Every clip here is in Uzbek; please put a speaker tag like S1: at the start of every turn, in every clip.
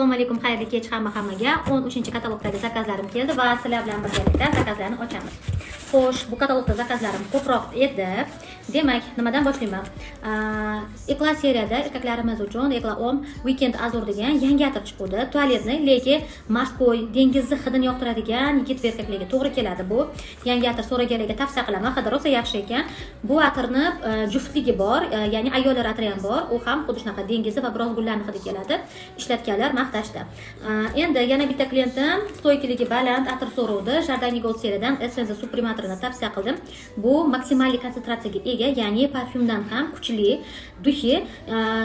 S1: Assalomu alaykum, xayrli kech hammaga. 13-katalogdagi zakazlarim keldi va sizlar bilan birgalikda zakazlarni ochamiz. Xo'sh, bu katalogda zakazlarim ko'proq edi. Demak, nimadan boshlayman? Ecla seriyada erkaklarimiz uchun Ecla Homme Weekend Azur degan yangi atir chiqdi. Tualetni, lekin morskoy, dengizni hidini yoqtiradigan yigit va erkaklarga to'g'ri keladi bu. Yangi atir so'raganlarga tavsiya qilaman. Hidi rosa yaxshi ekan. Bu atirni juftligi bor, ya'ni ayollar atiri ham bor. U ham xuddi shunaqa dengizni va biroz gullarni hidi keladi. Ishlatganlar maqtashdi. Endi yana bitta klientim stoykiligi baland atir so'rovdi. Jardani Gold seriyadan Essence Supreme atirini tavsiya qildim. Bu maksimal konsentratsiyaga ega, ya'ni parfyumdan ham kuchli. Duhi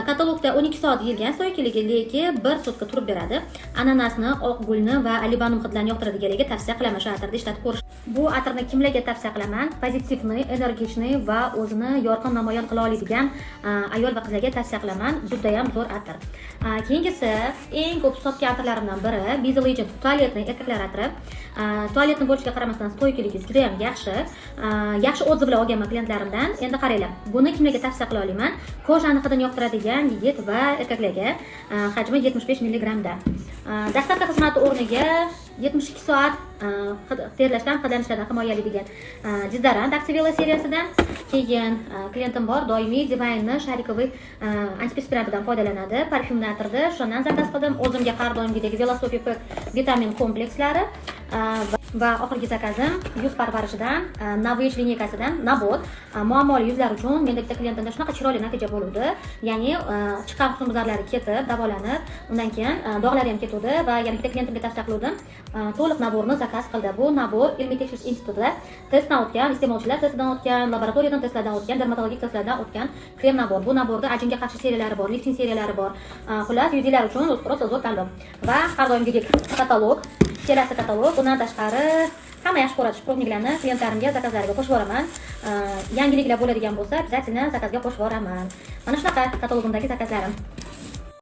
S1: katalogda 12 soat yilgan stoykiligi, lekin 1 sutka turib beradi. Ananasni, oq gulni va alibanum hidlarini yoqtiradiganlarga tavsiya qilaman shu atirni ishlatib ko'rish. Bu atirni kimlarga tavsiya qilaman? Pozitivni, energichni va o'zini yorqin namoyon qila oladigan ayol va qizlarga tavsiya qilaman. Juda ham zo'r atir. Keyingisi eng ko'p sotgan atirlarimdan biri Busy Legend tualetni erkaklar atiri. Tualetni bo'lishiga qaramasdan stoykiligi juda ham yaxshi. Yaxshi otзывlar olganman klientlarimdan. Endi qaranglar. Buni kimlarga tavsiya qila olaman? Kojani hidini yoqtiradigan yigit va erkaklarga. Hajmi 75 mg da. Dastlabki xizmati o'rniga 72 soat terlashdan, hidlanishlardan himoyalaydigan dezodorant Activela seriyasidan. Keyin klientim bor, doimiy Divine'ni sharikoviy antiperspirantidan foydalanadi. Parfyumni atirdi, shundan zakaz qildim. O'zimga har doimgidek Velosopy Pack vitamin komplekslari va oxirgi zakazim yuz parvarishidan Novage lineykasidan nabot. Muammoli yuzlar uchun menda bitta klientimda shunaqa chiroyli natija bo'ldi. Ya'ni chiqqan husnbuzarlari ketib, davolanib, undan keyin dog'lari ham ketdi va yana bitta klientimga tavsiya qildim. To'liq naborni zakaz qildi. Bu nabor ilmiy tekshirish institutida testdan o'tgan, iste'molchilar testidan o'tgan, laboratoriyadan testlardan o'tgan, dermatologik testlardan o'tgan krem nabor. Bu naborda ajinga qarshi seriyalari bor, lifting seriyalari bor. Xullas, yuzlar uchun rosa zo'r tanlov. Va har doimgidek katalog, kelasi katalog. Bundan tashqari hamma yaxshi ko'radi shprovniklarni klientlarimga zakazlariga qo'shib yuboraman. Yangiliklar bo'ladigan bo'lsa, обязательно zakazga qo'shib yuboraman. Mana shunaqa katalogimdagi zakazlarim.